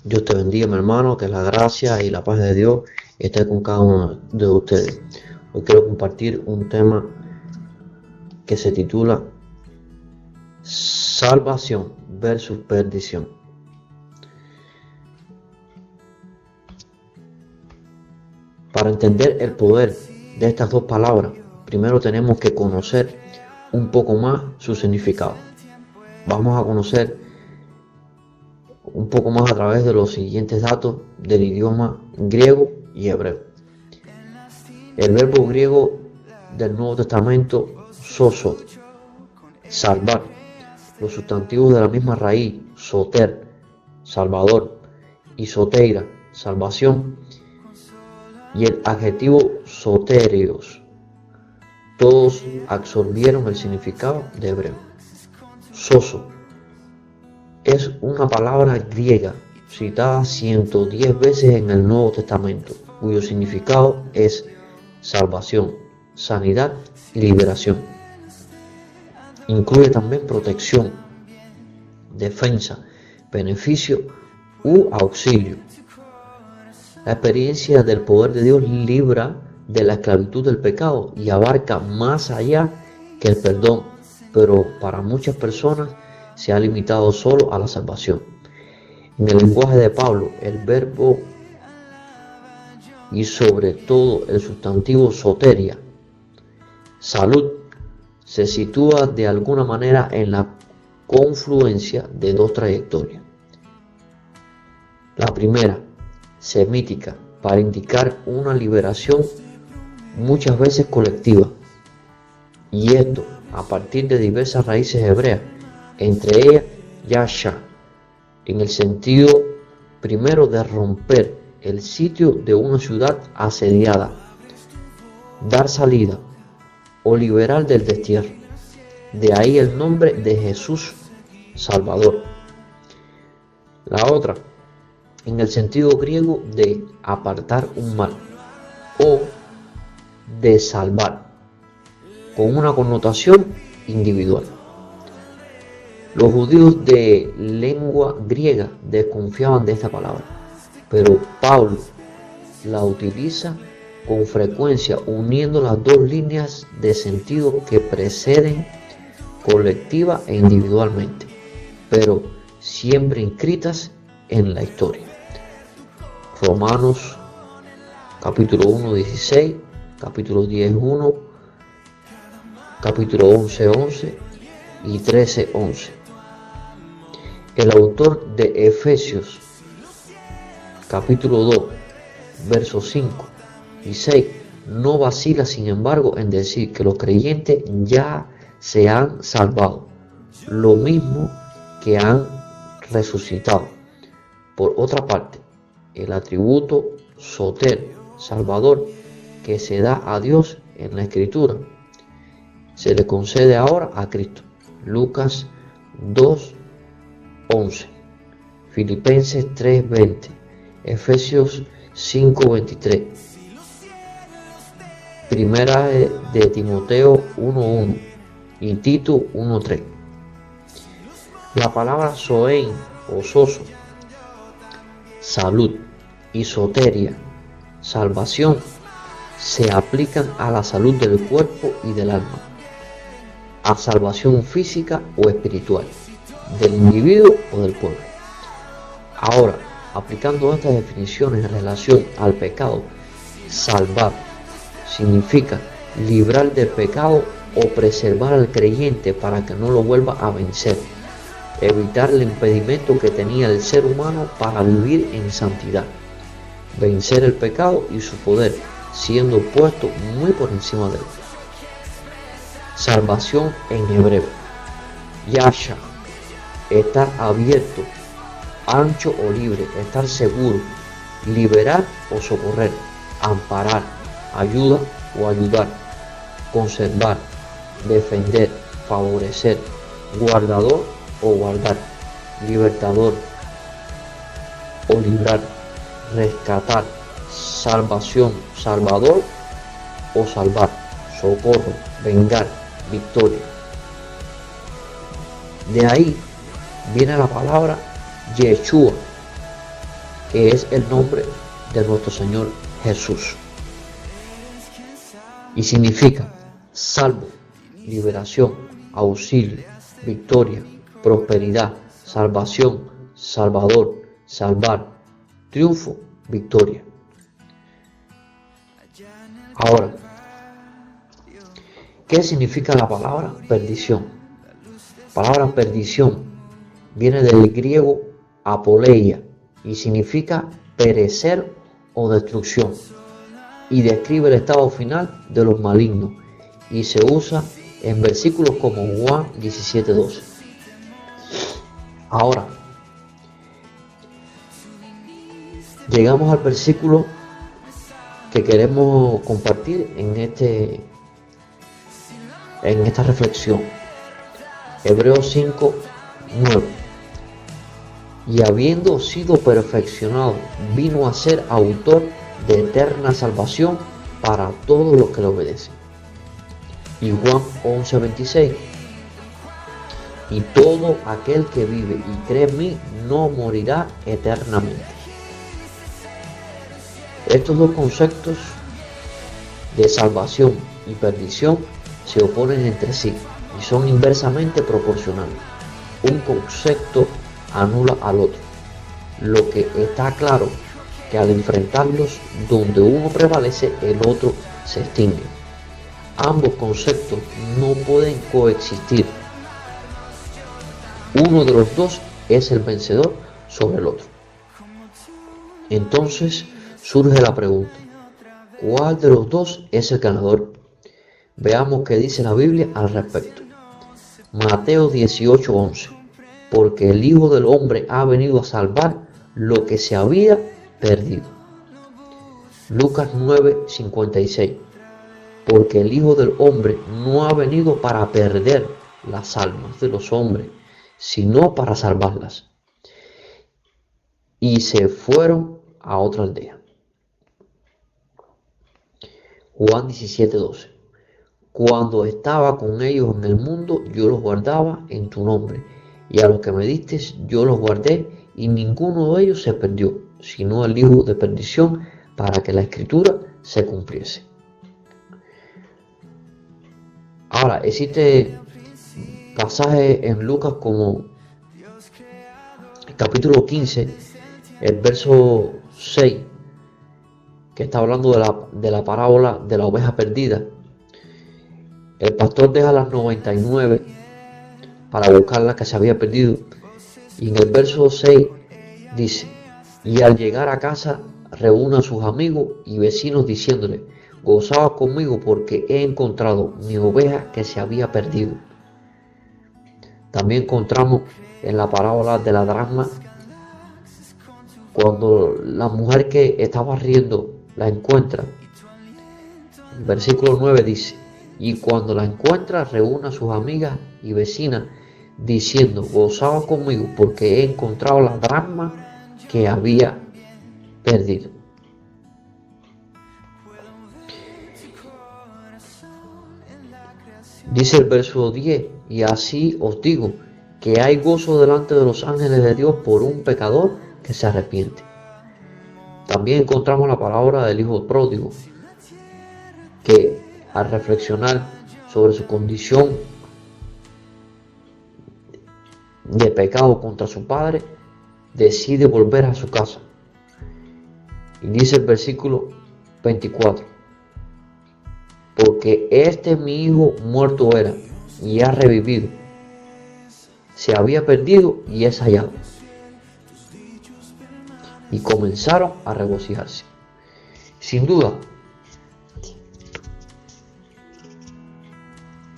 Dios te bendiga, mi hermano, que la gracia y la paz de Dios esté con cada uno de ustedes. Hoy quiero compartir un tema que se titula Salvación versus perdición. Para entender el poder de estas dos palabras, primero tenemos que conocer un poco más su significado. Vamos a conocer un poco más a través de los siguientes datos del idioma griego y hebreo. El verbo griego del Nuevo Testamento, sozo, salvar, los sustantivos de la misma raíz, soter, salvador, y soteira, salvación, y el adjetivo soterios, todos absorbieron el significado de hebreo. Sozo es una palabra griega citada 110 veces en el Nuevo Testamento, cuyo significado es salvación, sanidad y liberación. Incluye también protección, defensa, beneficio u auxilio. La experiencia del poder de Dios libra de la esclavitud del pecado y abarca más allá que el perdón, pero para muchas personas se ha limitado solo a la salvación. En el lenguaje de Pablo, el verbo y sobre todo el sustantivo soteria, salud, se sitúa de alguna manera en la confluencia de dos trayectorias. La primera, semítica, para indicar una liberación muchas veces colectiva, y esto a partir de diversas raíces hebreas, entre ellas yasha, en el sentido primero de romper el sitio de una ciudad asediada, dar salida o liberar del destierro. De ahí el nombre de Jesús Salvador. La otra, en el sentido griego de apartar un mal o de salvar, con una connotación individual. Los judíos de lengua griega desconfiaban de esta palabra, pero Pablo la utiliza con frecuencia uniendo las dos líneas de sentido que preceden colectiva e individualmente, pero siempre inscritas en la historia. Romanos capítulo 1, 16, capítulo 10, 1, capítulo 11, 11 y 13, 11. El autor de Efesios capítulo 2, versos 5 y 6 no vacila, sin embargo, en decir que los creyentes ya se han salvado, lo mismo que han resucitado. Por otra parte, el atributo soter, salvador, que se da a Dios en la Escritura, se le concede ahora a Cristo. Lucas 2:11, Filipenses 3:20, Efesios 5:23, Primera de Timoteo 1:1 y Tito 1:3. La palabra soen o soso, salud, y soteria, salvación, se aplican a la salud del cuerpo y del alma, a salvación física o espiritual, del individuo o del pueblo. Ahora, aplicando estas definiciones en relación al pecado, salvar significa librar del pecado o preservar al creyente para que no lo vuelva a vencer, evitar el impedimento que tenía el ser humano para vivir en santidad, vencer el pecado y su poder, siendo puesto muy por encima de él. Salvación en hebreo, yasha, estar abierto, ancho o libre, estar seguro, liberar o socorrer, amparar, ayuda o ayudar, conservar, defender, favorecer, guardador o guardar, libertador o librar, rescatar, salvación, salvador o salvar, socorro, vengar, victoria. De ahí viene la palabra Yeshua, es el nombre de nuestro Señor Jesús. Y significa salvo, liberación, auxilio, victoria, prosperidad, salvación, salvador, salvar, triunfo, victoria. Ahora, ¿qué significa la palabra perdición? La palabra perdición viene del griego apoleia y significa perecer o destrucción, y describe el estado final de los malignos, y se usa en versículos como Juan 17:12. Ahora, llegamos al versículo que queremos compartir en esta reflexión. Hebreos 5:9. Y habiendo sido perfeccionado, vino a ser autor de eterna salvación para todos los que le obedecen. Y Juan 11:26. Y todo aquel que vive y cree en mí no morirá eternamente. Estos dos conceptos de salvación y perdición se oponen entre sí y son inversamente proporcionales. Un concepto anula al otro. Lo que está claro que al enfrentarlos, donde uno prevalece, el otro se extingue. Ambos conceptos no pueden coexistir. Uno de los dos es el vencedor sobre el otro. Entonces surge la pregunta: ¿cuál de los dos es el ganador? Veamos qué dice la Biblia al respecto. Mateo 18:11. Porque el Hijo del Hombre ha venido a salvar lo que se había perdido. Lucas 9:56. Porque el Hijo del Hombre no ha venido para perder las almas de los hombres, sino para salvarlas. Y se fueron a otra aldea. Juan 17:12. Cuando estaba con ellos en el mundo, yo los guardaba en tu nombre, y a los que me diste yo los guardé, y ninguno de ellos se perdió, sino el hijo de perdición, para que la escritura se cumpliese. Ahora, existe pasaje en Lucas como el capítulo 15, el verso 6, que está hablando de la parábola de la oveja perdida. El pastor deja las 99 para buscar la que se había perdido, y en el verso 6 dice: y al llegar a casa reúne a sus amigos y vecinos diciéndole: gozaos conmigo porque he encontrado mi oveja que se había perdido. También encontramos en la parábola de la dracma, cuando la mujer que estaba riendo la encuentra. El versículo 9 dice: y cuando la encuentra reúne a sus amigas y vecinas diciendo: gozaos conmigo porque he encontrado la dracma que había perdido. Dice el verso 10: y así os digo que hay gozo delante de los ángeles de Dios por un pecador que se arrepiente. También encontramos la palabra del hijo pródigo, que al reflexionar sobre su condición de pecado contra su padre, decide volver a su casa. Y dice el versículo 24: porque este mi hijo muerto era y ha revivido, se había perdido y es hallado. Y comenzaron a regocijarse. Sin duda,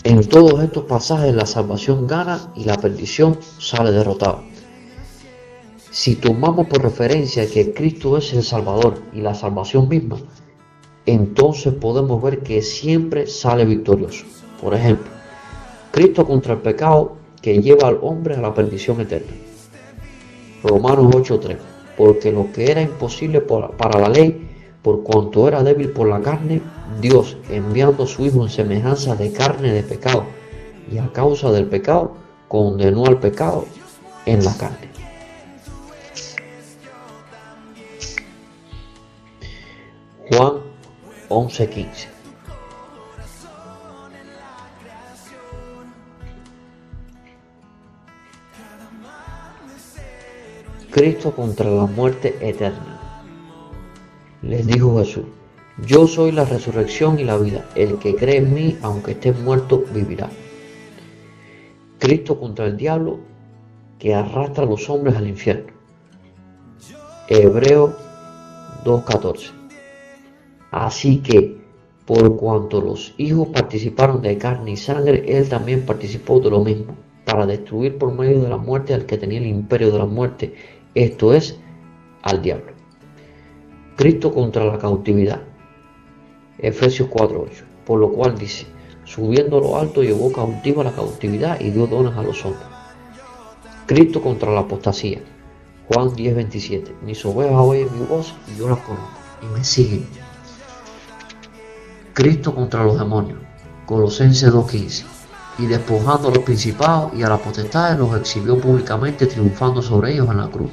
en todos estos pasajes la salvación gana y la perdición sale derrotada. Si tomamos por referencia que Cristo es el Salvador y la salvación misma, entonces podemos ver que siempre sale victorioso. Por ejemplo, Cristo contra el pecado que lleva al hombre a la perdición eterna. Romanos 8:3. Porque lo que era imposible para la ley, por cuanto era débil por la carne, Dios, enviando a su Hijo en semejanza de carne de pecado, y a causa del pecado, condenó al pecado en la carne. Juan 11:15. Cristo contra la muerte eterna. Les dijo Jesús: yo soy la resurrección y la vida. El que cree en mí, aunque esté muerto, vivirá. Cristo contra el diablo que arrastra a los hombres al infierno. Hebreos 2:14. Así que, por cuanto los hijos participaron de carne y sangre, él también participó de lo mismo, para destruir por medio de la muerte al que tenía el imperio de la muerte, esto es, al diablo. Cristo contra la cautividad. Efesios 4:8. Por lo cual dice: subiendo a lo alto llevó cautiva la cautividad y dio dones a los hombres. Cristo contra la apostasía. Juan 10:27. Mis ovejas oyen mi voz y yo las conozco y me siguen. Cristo contra los demonios. Colosenses 2:15. Y despojando a los principados y a las potestades los exhibió públicamente, triunfando sobre ellos en la cruz.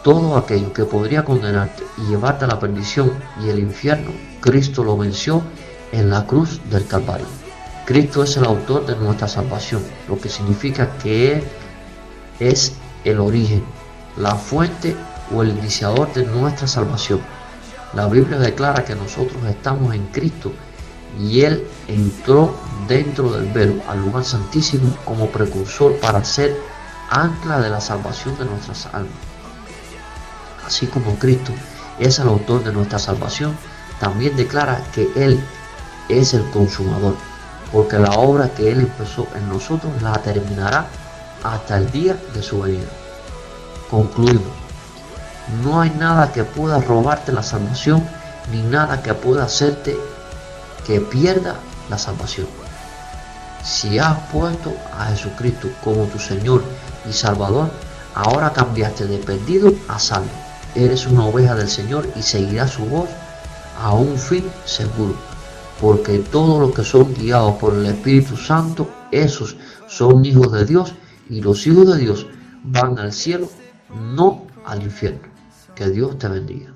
Todo aquello que podría condenarte y llevarte a la perdición y el infierno, Cristo lo venció en la cruz del Calvario. Cristo es el autor de nuestra salvación, lo que significa que Él es el origen, la fuente o el iniciador de nuestra salvación. La Biblia declara que nosotros estamos en Cristo y Él entró dentro del velo al lugar santísimo como precursor para ser ancla de la salvación de nuestras almas. Así como Cristo es el autor de nuestra salvación, también declara que Él es el consumador, porque la obra que Él empezó en nosotros la terminará hasta el día de su venida. Concluimos. No hay nada que pueda robarte la salvación, ni nada que pueda hacerte que pierda la salvación. Si has puesto a Jesucristo como tu Señor y Salvador, ahora cambiaste de perdido a salvo. Eres una oveja del Señor y seguirás su voz a un fin seguro, porque todos los que son guiados por el Espíritu Santo, esos son hijos de Dios, y los hijos de Dios van al cielo, no al infierno. Que Dios te bendiga.